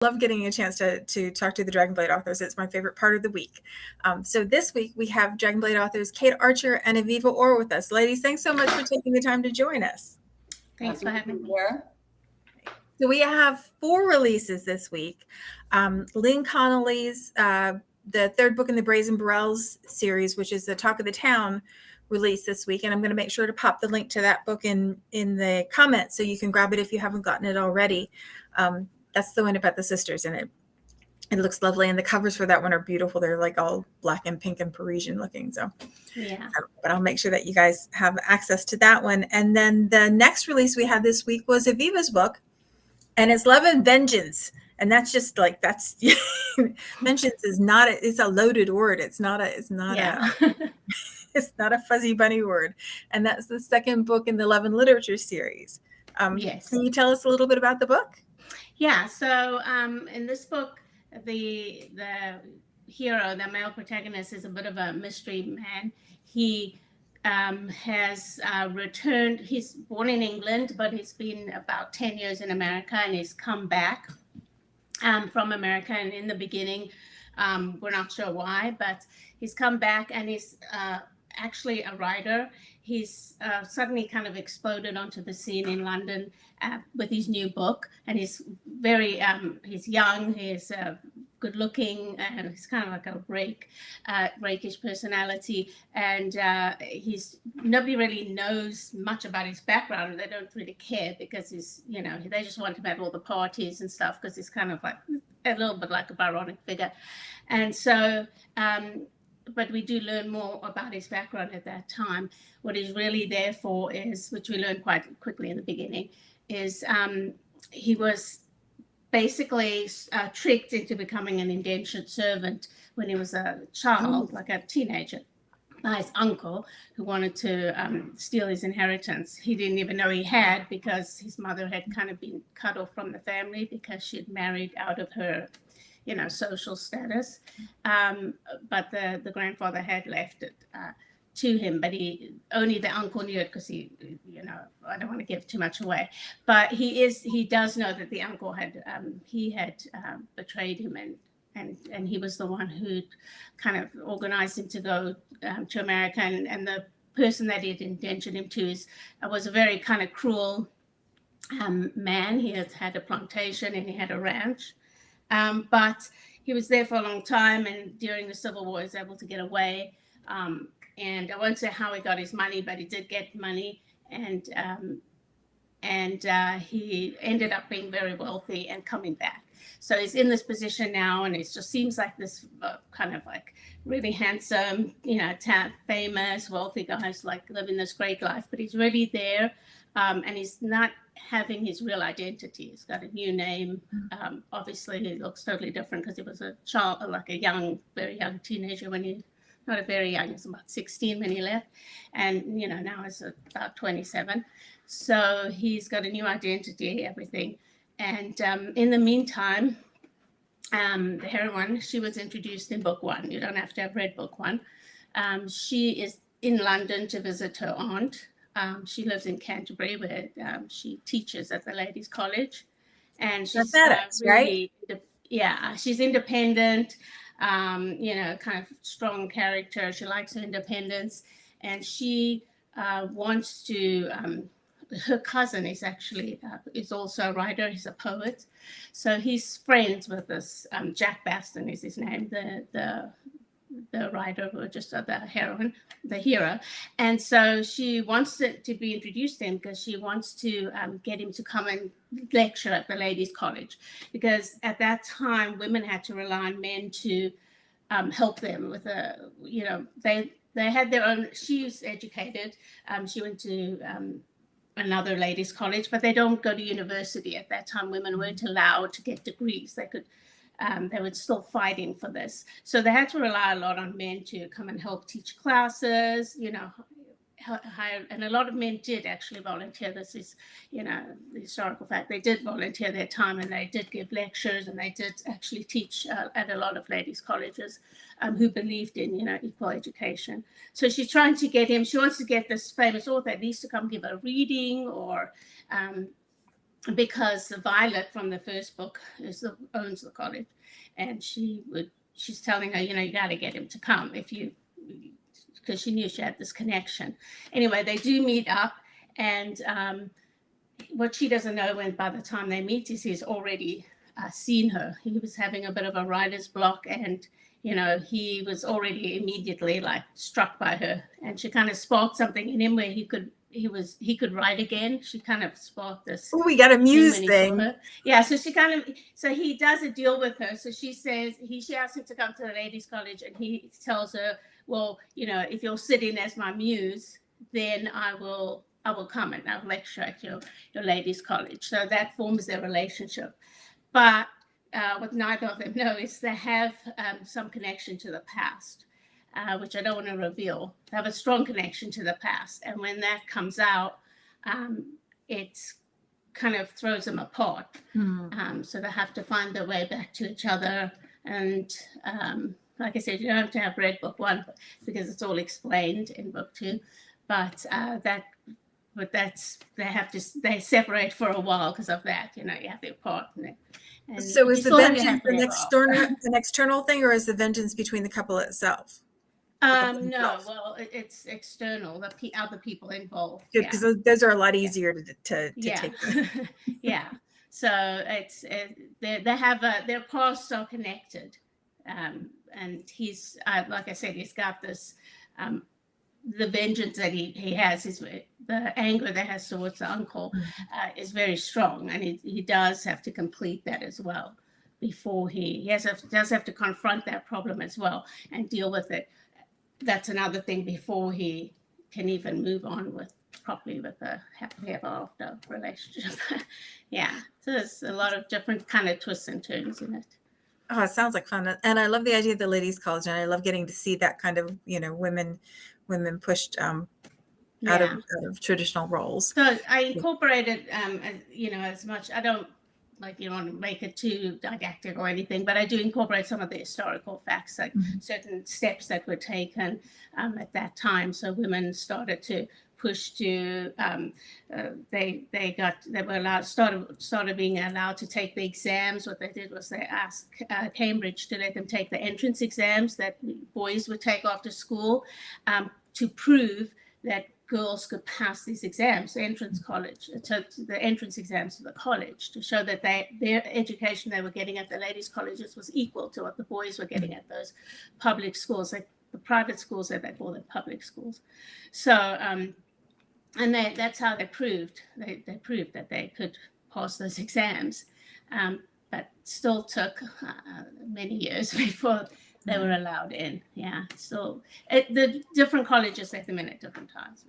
love getting a chance to talk to the Dragonblade authors. It's my favorite part of the week. So this week we have Dragonblade authors Kate Archer and Aviva Orr with us. Ladies, thanks so much for taking the time to join us. Thanks for having me. So we have 4 releases this week. Lynn Connolly's the third book in the Brazen Burrells series, which is the Talk of the Town, release this week, and I'm going to make sure to pop the link to that book in the comments so you can grab it if you haven't gotten it already. That's the one about the sisters, and it looks lovely, and the covers for that one are beautiful. They're like all black and pink and Parisian looking. So yeah, but I'll make sure that you guys have access to that one. And then the next release we had this week was Aviva's book, and it's Love and Vengeance. And that's just like, that's vengeance is not it's a loaded word. It's not a it's not a fuzzy bunny word. And that's the second book in the Love and Literature series. Yes. Can you tell us a little bit about the book? Yeah. So in this book, the hero, the male protagonist, is a bit of a mystery man. He has returned. He's born in England, but he's been about 10 years in America, and he's come back from America. And in the beginning, we're not sure why, but he's come back, and he's actually a writer. He's suddenly kind of exploded onto the scene in London with his new book, and he's very he's young, he's good looking, and he's kind of like a rakish personality, and nobody really knows much about his background. They don't really care because they just want him at all the parties and stuff, because he's kind of like a little bit like a Byronic figure. And so but we do learn more about his background at that time. What he's really there for is, which we learned quite quickly in the beginning, is he was basically tricked into becoming an indentured servant when he was a child, like a teenager, by his uncle, who wanted to steal his inheritance. He didn't even know he had, because his mother had kind of been cut off from the family because she had married out of her social status, but the grandfather had left it to him, but only the uncle knew it, because I don't want to give too much away, but he does know that the uncle had betrayed him, and he was the one who kind of organized him to go to America, and the person that he had indentured him to was a very kind of cruel man. He had a plantation, and he had a ranch. But he was there for a long time, and during the Civil War, he was able to get away. And I won't say how he got his money, but he did get money, and he ended up being very wealthy and coming back. So he's in this position now, and it just seems like this kind of like really handsome, famous, wealthy guy who's like living this great life, but he's really there, and he's not having his real identity. He's got a new name. Obviously, he looks totally different because he was a child, like a very young teenager when he, not a very young, he was about 16 when he left. And, now he's about 27. So he's got a new identity, everything. And in the meantime, the heroine, she was introduced in book 1. You don't have to have read book 1. She is in London to visit her aunt. She lives in Canterbury, where she teaches at the ladies' college, and she's really, right? Yeah, she's independent, kind of strong character. She likes her independence, and she wants to. Her cousin is actually is also a writer. He's a poet, so he's friends with this Jack Baston is his name, the writer, or just the heroine, the hero. And so she wants to be introduced to him, because she wants to get him to come and lecture at the ladies' college, because at that time women had to rely on men to help them with they had their own. She's educated. She went to another ladies' college, but they don't go to university at that time. Women weren't allowed to get degrees. They were still fighting for this. So they had to rely a lot on men to come and help teach classes, hire, and a lot of men did actually volunteer. This is, the historical fact. They did volunteer their time, and they did give lectures, and they did actually teach at a lot of ladies' colleges who believed in, equal education. So she's trying to get him, she wants to get this famous author at least to come give a reading, or because Violet from the first book owns the college, and she's telling her, you got to get him to come because she knew she had this connection. Anyway, they do meet up, and what she doesn't know when by the time they meet is he's already seen her. He was having a bit of a writer's block, and he was already immediately like struck by her, and she kind of sparked something in him where he could write again. She kind of sparked this. Oh, we got a muse thing. Yeah, so he does a deal with her. So she says she asks him to come to the ladies' college, and he tells her, well, if you'll sit in as my muse, then I will come and I'll lecture at your ladies' college. So that forms their relationship. But what neither of them know is they have some connection to the past, which I don't want to reveal. They have a strong connection to the past. And when that comes out, it kind of throws them apart. So they have to find their way back to each other. And like I said, you don't have to have read book 1 because it's all explained in book 2. But they separate for a while because of that. You have their part. And so is the vengeance an external thing, or is the vengeance between the couple itself? No, well, it's external. The other people involved. Because those are a lot easier to take. Yeah. So they have their paths are connected, and he's like I said, he's got this. The vengeance that he has, the anger that he has towards the uncle is very strong, and he does have to complete that as well before he does have to confront that problem as well and deal with it. That's another thing before he can even move on properly with a happily ever after relationship. Yeah, so there's a lot of different kind of twists and turns in it. Oh, it sounds like fun, and I love the idea of the ladies' college, and I love getting to see that kind of women pushed out of traditional roles. So I incorporated, as much. I don't want to make it too didactic or anything, but I do incorporate some of the historical facts, like certain steps that were taken at that time. So women started to push to they were allowed started being allowed to take the exams. What they did was they asked Cambridge to let them take the entrance exams that boys would take after school to prove that girls could pass these exams, the entrance exams to the college, to show that their education they were getting at the ladies' colleges was equal to what the boys were getting at those public schools, like the private schools that they call them public schools. So, and that's how they proved that they could pass those exams, but still took many years before they were allowed in. Yeah, so the different colleges let them in at different times.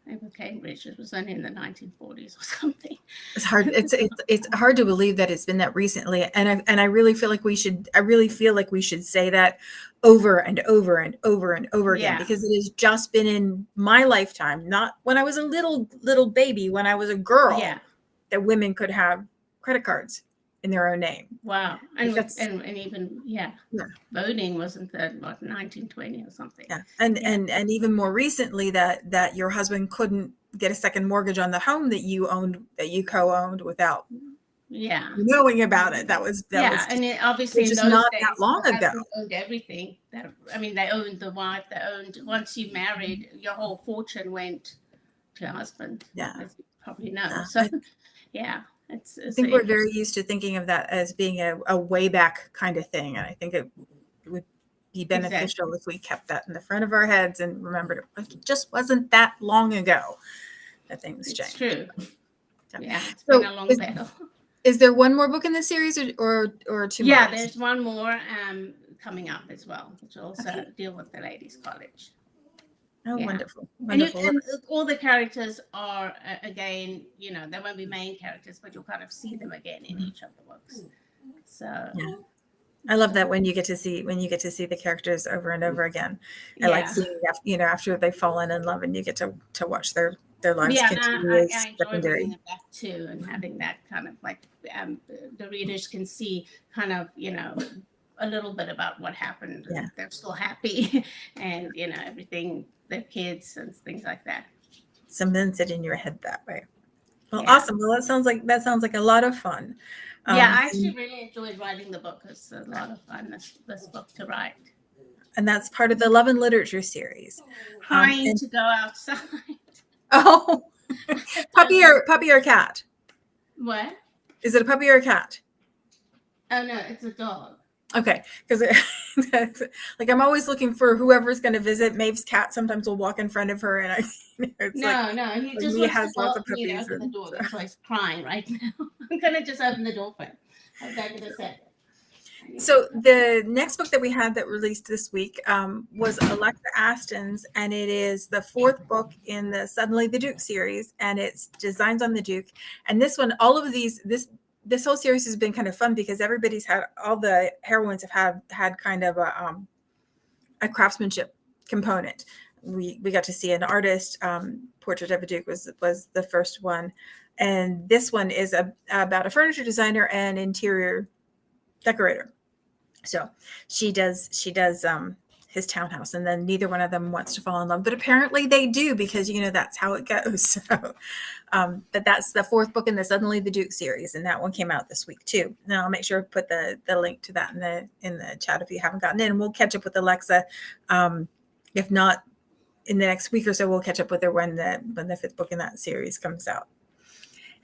I think with Cambridge, it was only in the 1940s or something. It's hard. It's hard to believe that it's been that recently, and I really feel like we should. I really feel like we should say that over and over and over and over again, because it has just been in my lifetime, not when I was a little baby, when I was a girl, that women could have credit cards in their own name. Wow. And even voting wasn't that 1920 or something. Yeah. And even more recently that your husband couldn't get a second mortgage on the home that you owned, that you co-owned, without knowing about it. That was and it, obviously just in those not days, that long ago. Owned everything. They owned the wife. They owned, once you married, your whole fortune went to your husband. Yeah, as you probably know. So I think we're very used to thinking of that as being a way back kind of thing, and I think it would be beneficial if we kept that in the front of our heads and remembered it just wasn't that long ago that things changed. True. Yeah, it's been a long battle. Is there one more book in the series, or two more? Yeah, there's one more coming up as well, which will also deal with the ladies' college. Oh, wonderful. And all the characters are, again, they won't be main characters, but you'll kind of see them again in each of the books. So I love that when you get to see the characters over and over again. I like seeing after they've fallen in love and you get to watch their lives continue as I enjoy secondary. reading it back too, and having that kind of like the readers can see kind of a little bit about what happened. Yeah. They're still happy, and everything, their kids and things like that. Cements it in your head that way. Well, Yeah. awesome. Well, that sounds like a lot of fun. Yeah, I actually really enjoyed writing the book. It's a lot of fun, this book to write. And that's part of the Love and Literature series. Trying And to go outside. oh, puppy or cat? What? Is it a puppy or a cat? Oh no, it's a dog. Okay, because like I'm always looking for whoever's going to visit. Maeve's cat sometimes will walk in front of her, and it's No, he like just Mia wants to has lots go of for me to puppies, open the and door. so. That's why he's crying right now. I'm gonna just open the door for him. I'll back in a second. So the next book that we had that released this week was Alexa Aston's, and it is the fourth book in the Suddenly the Duke series, and it's Designs on the Duke. And this one, all of this whole series has been kind of fun because all the heroines have had kind of a craftsmanship component. We got to see an artist. Portrait of a Duke was the first one, and this one is about a furniture designer and interior decorator. So she does his townhouse, and then neither one of them wants to fall in love, but apparently they do, because that's how it goes. So but that's the fourth book in the Suddenly the Duke series, and that one came out this week too. Now I'll make sure to put the link to that in the chat if you haven't gotten in. We'll catch up with Alexa. If not in the next week or so, we'll catch up with her when the fifth book in that series comes out.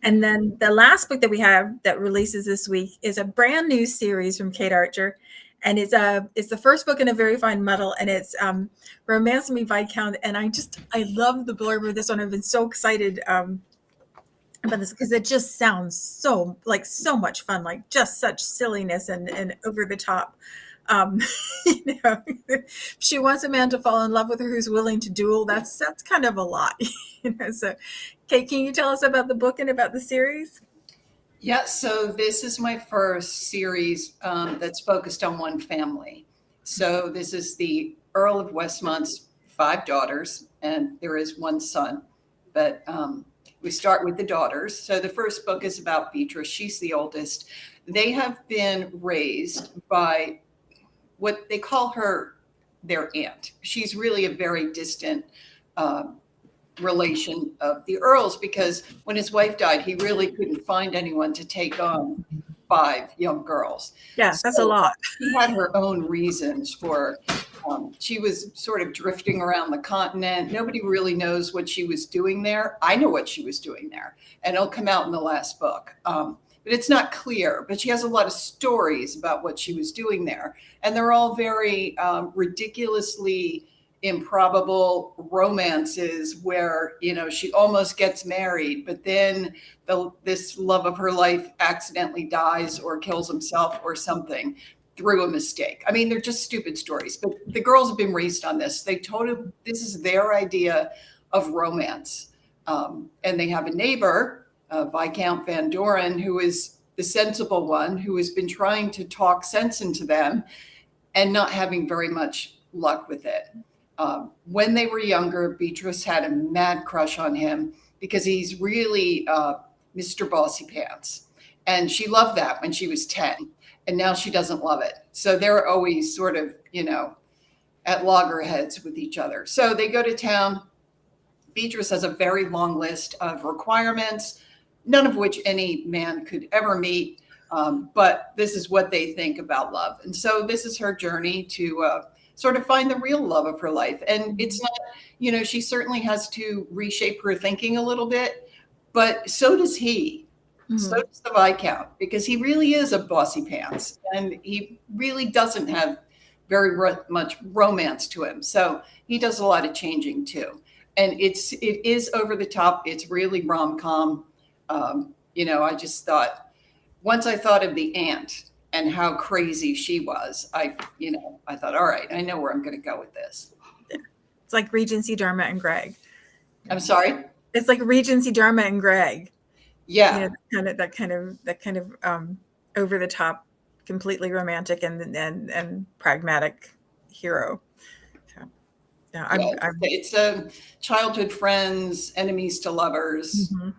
And then the last book that we have that releases this week is a brand new series from Kate Archer. And it's the first book in a very fine muddle, and it's Romance Me Viscount. And I love the blurb of this one. I've been so excited about this because it just sounds so much fun, like just such silliness and over the top. She wants a man to fall in love with her who's willing to duel. That's kind of a lot. So Kate, can you tell us about the book and about the series? Yeah, so this is my first series that's focused on one family. So this is the Earl of Westmont's 5 daughters, and there is one son. But we start with the daughters. So the first book is about Beatrice. She's the oldest. They have been raised by what they call her their aunt. She's really a very distant relation of the Earl's, because when his wife died, he really couldn't find anyone to take on 5 young girls. Yeah, that's a lot. She had her own reasons for, she was sort of drifting around the continent. Nobody really knows what she was doing there. I know what she was doing there, and it'll come out in the last book. But it's not clear, but she has a lot of stories about what she was doing there. And they're all very ridiculously improbable romances where, she almost gets married, but then this love of her life accidentally dies or kills himself or something through a mistake. I mean, they're just stupid stories, but the girls have been raised on this. This is their idea of romance. And they have a neighbor, Viscount Van Doren, who is the sensible one, who has been trying to talk sense into them and not having very much luck with it. When they were younger, Beatrice had a mad crush on him because he's really Mr. Bossy Pants. And she loved that when she was 10, and now she doesn't love it. So they're always sort of, at loggerheads with each other. So they go to town. Beatrice has a very long list of requirements, none of which any man could ever meet. But this is what they think about love. And so this is her journey to sort of find the real love of her life. And it's not, she certainly has to reshape her thinking a little bit, but so does he. Mm-hmm. So does the Viscount, because he really is a bossy pants, and he really doesn't have very much romance to him. So he does a lot of changing too. And it is over the top. It's really rom-com. I just thought, once I thought of the aunt and how crazy she was, I thought, all right, I know where I'm going to go with this. It's like Regency Dharma and Greg. I'm sorry? It's like Regency Dharma and Greg. Yeah. That kind of over the top, completely romantic and pragmatic hero. So, it's a childhood friends, enemies to lovers. Mm-hmm.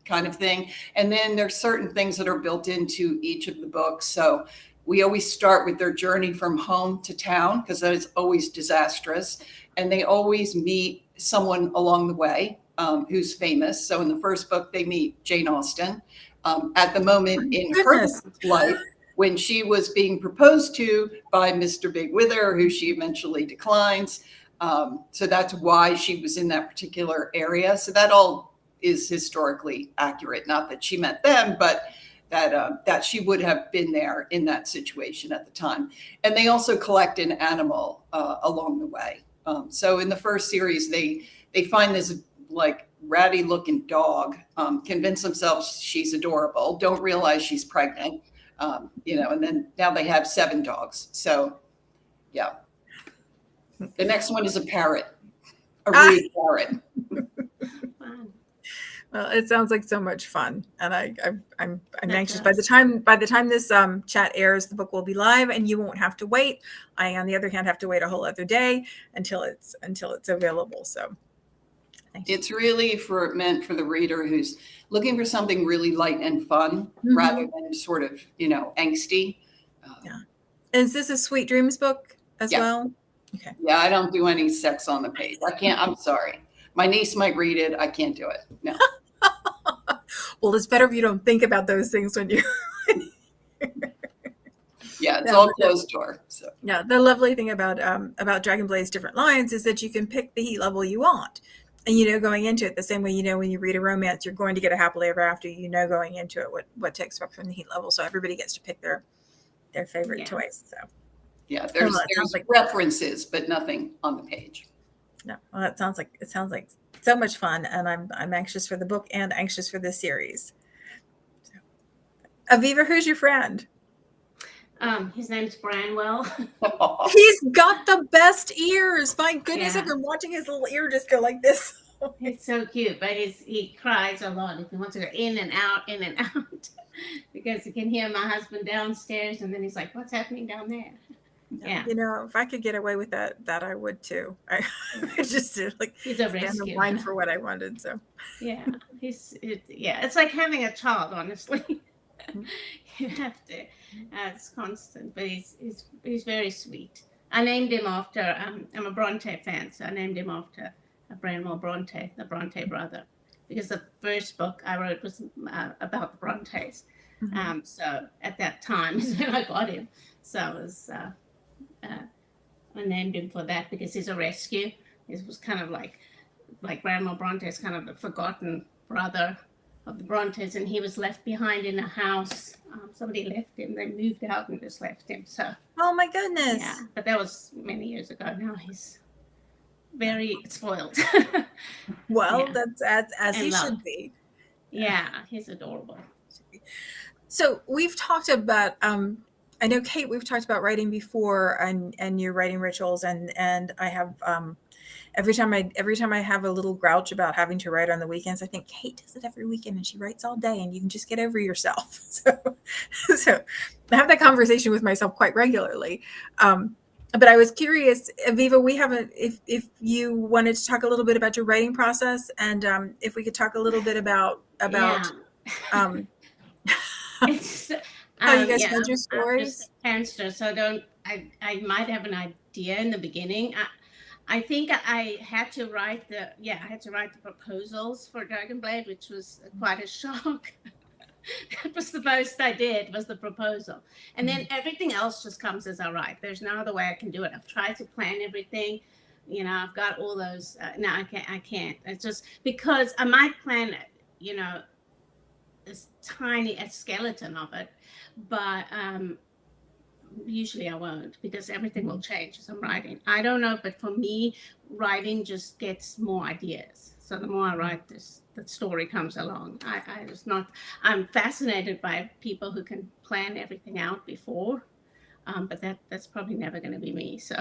Kind of thing. And then there's certain things that are built into each of the books. So we always start with their journey from home to town, because that is always disastrous. And they always meet someone along the way. who's famous. So in the first book, they meet Jane Austen. At the moment in Goodness. her life, when she was being proposed to by Mr. Big Wither, who she eventually declines. So that's why she was in that particular area. So that all is historically accurate. Not that she met them, but that she would have been there in that situation at the time. And they also collect an animal along the way. So in the first series, they find this like ratty looking dog, convince themselves she's adorable, don't realize she's pregnant, and then now they have 7 dogs. So yeah. The next one is a parrot, a reed parrot. Well, it sounds like so much fun, and I'm That anxious. does. By the time this chat airs, the book will be live, and you won't have to wait. I, on the other hand, have to wait a whole other day until it's available. So, thank you. It's really meant for the reader who's looking for something really light and fun, rather than sort of angsty. Yeah. Is this a Sweet Dreams book as Yeah. well? Okay. Yeah, I don't do any sex on the page. I can't. I'm sorry. My niece might read it. I can't do it. No. Well, it's better if you don't think about those things when you. Yeah, it's all closed door. So Yeah, the lovely thing about Dragonblade's different lines is that you can pick the heat level you want, and going into it the same way when you read a romance, you're going to get a happily ever after. Going into it what to expect from the heat level, so everybody gets to pick their favorite toys. So yeah, there's like references, but nothing on the page. no, well, it sounds like so much fun, and I'm anxious for the book and anxious for this series. So, Aviva, who's your friend? His name's Branwell. He's got the best ears. My goodness, Yeah. I've been watching his little ear just go like this. He's so cute, but he cries a lot. He wants to go in and out, because he can hear my husband downstairs, and then he's like, "What's happening down there?" Yeah. If I could get away with that I would too. I just like He's a stand in rescue. line for what I wanted. So Yeah, it's like having a child, honestly. You have to. It's constant, but he's very sweet. I named him after. I'm a Bronte fan, so I named him after Branwell Bronte, the Bronte brother, because the first book I wrote was about the Brontes. So at that time is when I got him. So I was I named him for that because he's a rescue. It was kind of like Branwell Bronte is kind of the forgotten brother of the Brontes, and he was left behind in a house. Somebody left him. They moved out and just left him. So oh my goodness. yeah, but that was many years ago. Now he's very spoiled. Well, Yeah. that's as he And should loved. be. Yeah, he's adorable. So we've talked about I know, Kate, we've talked about writing before and your writing rituals, and I have every time I have a little grouch about having to write on the weekends, I think Kate does it every weekend and she writes all day and you can just get over yourself. So I have that conversation with myself quite regularly. But I was curious, Aviva, if you wanted to talk a little bit about your writing process, and if we could talk a little bit about It's, how you guys yeah, told your I'm stories. just a pantser, so I might have an idea in the beginning. I think I had to write the proposals for Dragonblade, which was quite a shock. That was the most I did, was the proposal. And then everything else just comes as I write. There's no other way I can do it. I've tried to plan everything. I've got all those. No, I can't. It's just because I might plan it, this tiny a skeleton of it, but usually I won't, because everything will change as I'm writing. I don't know, but for me, writing just gets more ideas. So the more I write this, the story comes along. I'm fascinated by people who can plan everything out before, but that's probably never going to be me. So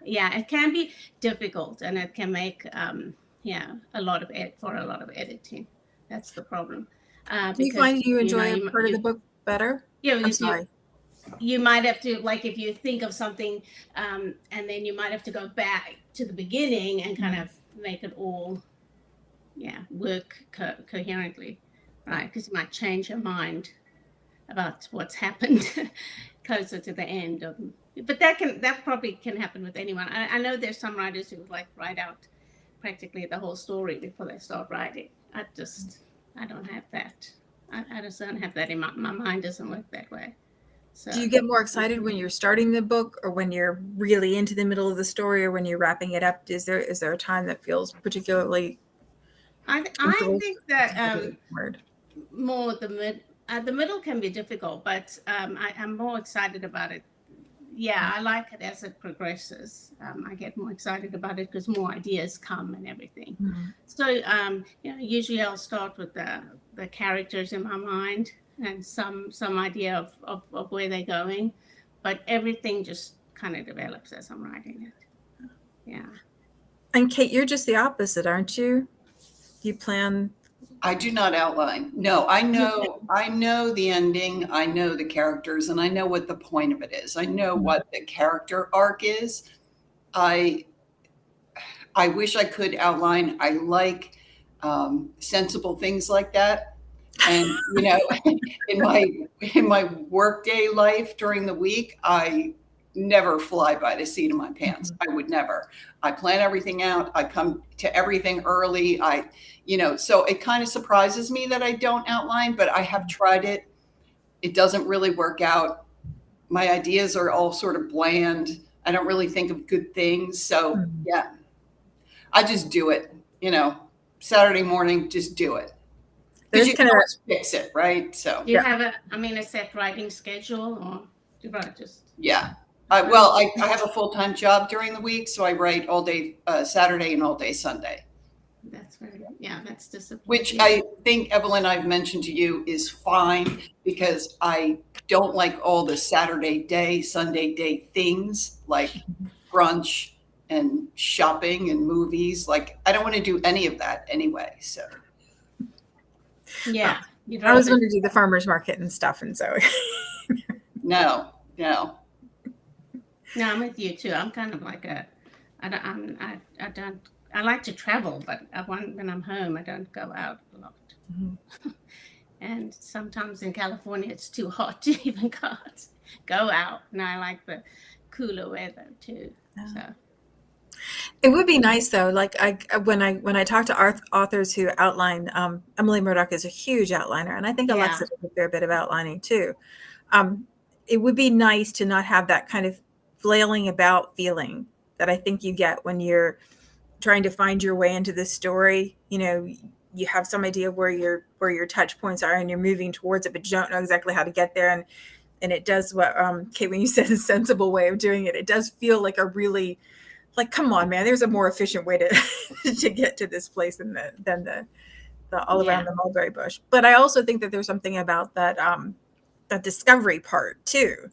yeah, it can be difficult, and it can make a lot of editing. That's the problem. Do you find you enjoy a part of the book better? Yeah, I'm sorry. You might have to, like, if you think of something, and then you might have to go back to the beginning and kind of make it all, work coherently, right? Because you might change your mind about what's happened closer to the end of. But that probably can happen with anyone. I know there's some writers who write out practically the whole story before they start writing. I don't have that. I just don't have that in my mind. Doesn't work that way. So Do you get more excited when you're starting the book, or when you're really into the middle of the story, or when you're wrapping it up? Is there a time that feels particularly? I think that word. more the middle can be difficult, but I'm more excited about it. Yeah, I like it as it progresses. I get more excited about it because more ideas come and everything. Mm-hmm. So usually I'll start with the characters in my mind and some idea of where they're going, but everything just kind of develops as I'm writing it. Yeah. And Kate, you're just the opposite, aren't you? You plan. I do not outline. No, I know the ending. I know the characters, and I know what the point of it is. I know what the character arc is. I wish I could outline. I like sensible things like that. And in my workday life during the week, I never fly by the seat of my pants. I would never. I plan everything out. I come to everything early. So it kind of surprises me that I don't outline, but I have tried it. It doesn't really work out. My ideas are all sort of bland. I don't really think of good things. So yeah, I just do it, Saturday morning, just do it. Because you can always fix it, right? So do you have a set writing schedule, or do you just? Yeah. I have a full-time job during the week, so I write all day Saturday and all day Sunday. That's that's discipline. Which I think, Evelyn, I've mentioned to you is fine, because I don't like all the Saturday day, Sunday day things like brunch and shopping and movies. Like, I don't want to do any of that anyway. So yeah, I was going to do the farmer's market and stuff, and so no. No, I'm with you too. I'm kind of like I like to travel, but when I'm home, I don't go out a lot. Mm-hmm. And sometimes in California, it's too hot to even go out. And I like the cooler weather too. So it would be nice though. Like when I talk to authors who outline, Emily Murdoch is a huge outliner, and I think Alexa does a fair bit of outlining too. It would be nice to not have that kind of flailing about feeling that I think you get when you're trying to find your way into this story. You have some idea of where your touch points are, and you're moving towards it, but you don't know exactly how to get there. And it does what Kate, when you said a sensible way of doing it, it does feel like a really, like, come on, man, there's a more efficient way to get to this place than the all around the mulberry bush. But I also think that there's something about that discovery part too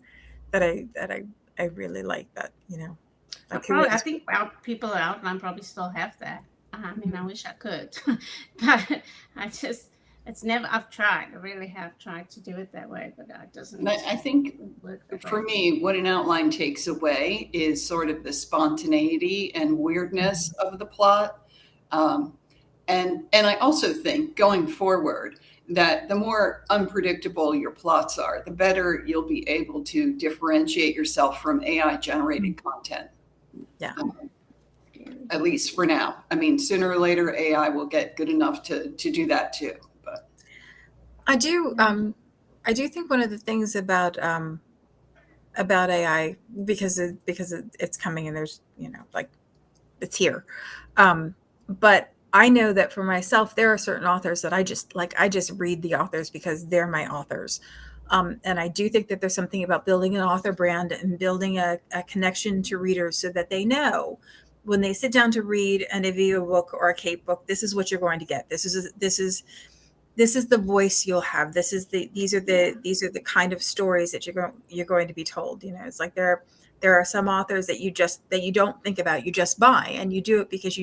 that I really like, that I think people out, and I probably still have that. I mean, I wish I could, but I've tried. I really have tried to do it that way, but it doesn't. I think for me, what an outline takes away is sort of the spontaneity and weirdness of the plot. And I also think going forward that the more unpredictable your plots are, the better you'll be able to differentiate yourself from AI generated content. Yeah. At least for now. I mean, sooner or later, AI will get good enough to do that too. But I do think one of the things about AI, because it's coming, and there's it's here, but I know that for myself, there are certain authors that I just read the authors because they're my authors. And I do think that there's something about building an author brand and building a connection to readers so that they know when they sit down to read an Aviva book or a Kate book, this is what you're going to get. This is the voice you'll have. These are the kind of stories that you're going to be told. It's like there are some authors that you don't think about, you just buy, and you do it because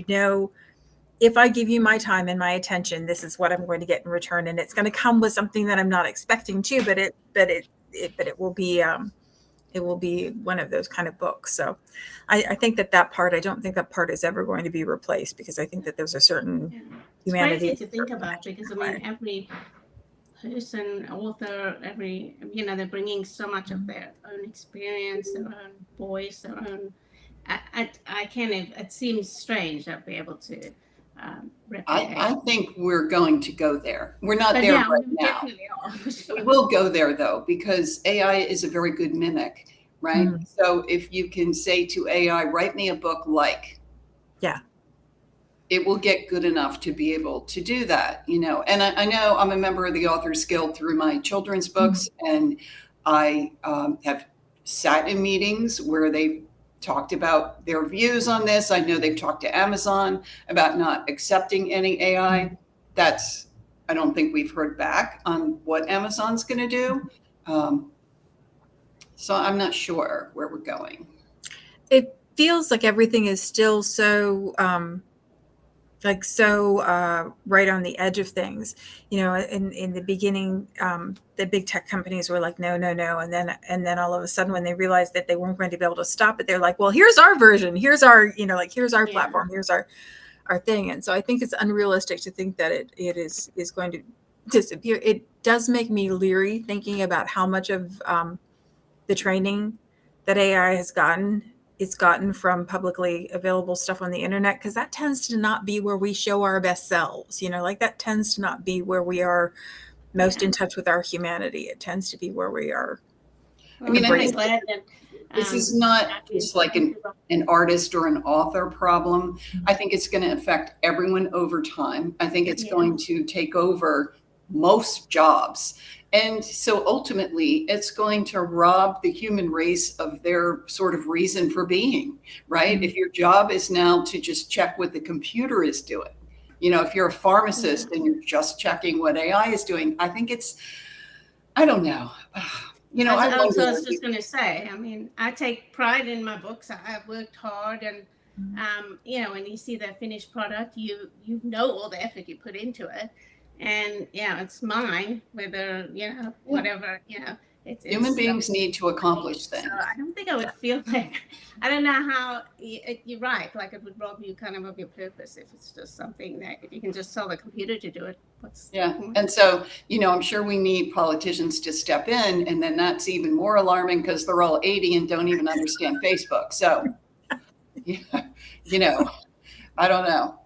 if I give you my time and my attention, this is what I'm going to get in return, and it's going to come with something that I'm not expecting to, but it will be one of those kind of books. So I think that part, I don't think that part is ever going to be replaced, because I think that there's a certain humanity. It's crazy to think about, because I mean, every person, author, they're bringing so much of their own experience, their own voice, their own I can't. It seems strange that we're able to I think we're going to go there. We're not but there yeah, right we now. definitely are. For sure. We will go there though, because AI is a very good mimic, right? So if you can say to AI, write me a book like, Yeah. it will get good enough to be able to do that, you know. And I know I'm a member of the Authors Guild through my children's books, and I have sat in meetings where they've talked about their views on this. I know they've talked to Amazon about not accepting any AI. That's, I don't think we've heard back on what Amazon's going to do. So I'm not sure where we're going. It feels like everything is still so right on the edge of things. You know, in the beginning, the big tech companies were like, no, no, no. And then all of a sudden when they realized that they weren't going to be able to stop it, they're like, well, here's our version. Here's our, you know, like, here's our platform. Here's our thing. And so I think it's unrealistic to think that it is going to disappear. It does make me leery thinking about how much of the training that AI has gotten, it's gotten from publicly available stuff on the internet, because that tends to not be where we show our best selves. You know, like that tends to not be where we are most in touch with our humanity. It tends to be where we are. I mean, I'm glad that this is not just like an artist or an author problem. I think it's going to affect everyone over time. I think it's going to take over most jobs. And so ultimately, it's going to rob the human race of their sort of reason for being, right? If your job is now to just check what the computer is doing, you know, if you're a pharmacist and you're just checking what AI is doing, I think it's, I don't know. You know, I was just going to say, I mean, I take pride in my books. I've worked hard, and you know, when you see the finished product, you know all the effort you put into it, and yeah, it's mine. Whether, you know, whatever, you know, human beings need to accomplish things. So I don't think I would feel like, I don't know how you're right. Like it would rob you kind of your purpose if it's just something that if you can just tell the computer to do it. And so, you know, I'm sure we need politicians to step in, and then that's even more alarming because they're all 80 and don't even understand Facebook. So, you know, I don't know.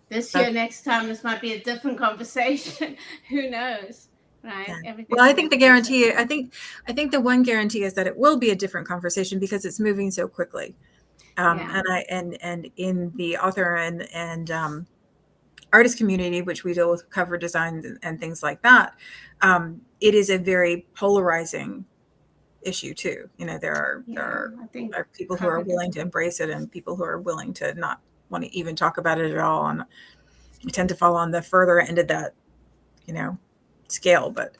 This year, next time, this might be a different conversation. Who knows? Right. Yeah. Well, I think the guarantee, I think the one guarantee is that it will be a different conversation because it's moving so quickly. And in the author and artist community, which we deal with cover designs and things like that, it is a very polarizing issue too. You know, there are people who are willing to embrace it and people who are willing to not want to even talk about it at all. And we tend to fall on the further end of that, you know, scale. But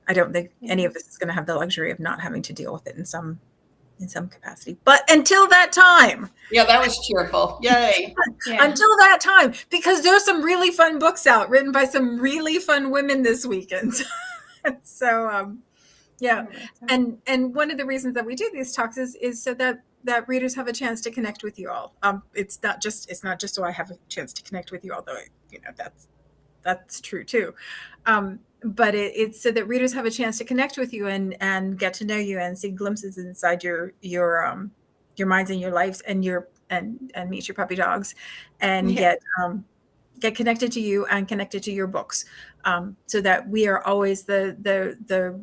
I don't think any of us is going to have the luxury of not having to deal with it in some capacity. But until that time. Yeah, that was cheerful. Yay. Until that time, because there's some really fun books out written by some really fun women this weekend. So, yeah. And one of the reasons that we do these talks is so that readers have a chance to connect with you all. It's not just so I have a chance to connect with you, although, you know, that's true too. But it's so that readers have a chance to connect with you and get to know you and see glimpses inside your minds and your lives and and meet your puppy dogs and get connected to you and connected to your books. So that we are always the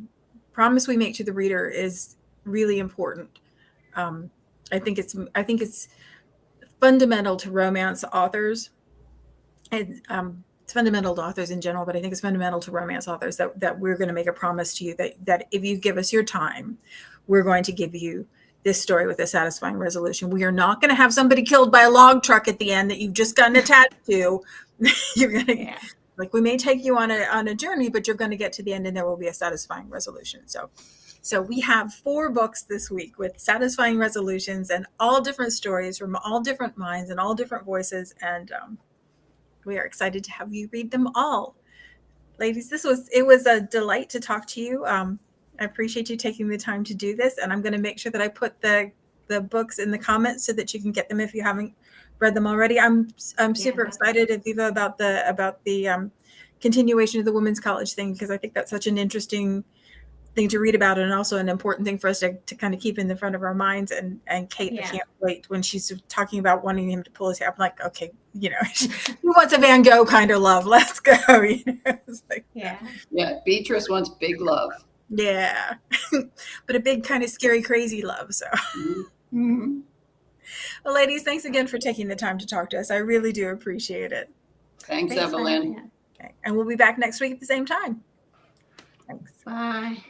promise we make to the reader is really important. I think it's fundamental to romance authors. And it's fundamental to authors in general, but I think it's fundamental to romance authors that we're going to make a promise to you that if you give us your time, we're going to give you this story with a satisfying resolution. We are not going to have somebody killed by a log truck at the end that you've just gotten attached to. You're going to like, we may take you on a journey, but you're going to get to the end and there will be a satisfying resolution. So we have 4 books this week with satisfying resolutions and all different stories from all different minds and all different voices. And we are excited to have you read them all. Ladies, it was a delight to talk to you. I appreciate you taking the time to do this. And I'm going to make sure that I put the books in the comments so that you can get them if you haven't read them already. I'm super excited, Aviva, about the continuation of the women's college thing, because I think that's such an interesting thing to read about, and also an important thing for us to kind of keep in the front of our minds. And Kate, I Yeah. can't wait when she's talking about wanting him to pull his hair. I'm like, okay, you know, she wants a Van Gogh kind of love. Let's go. You know, it's like, Yeah. Yeah, Beatrice wants big love. yeah, but a big kind of scary, crazy love. So, Mhm. well, ladies, thanks again for taking the time to talk to us. I really do appreciate it. Thanks, Thanks for Evelyn. having us. Okay. And we'll be back next week at the same time. Thanks. Bye.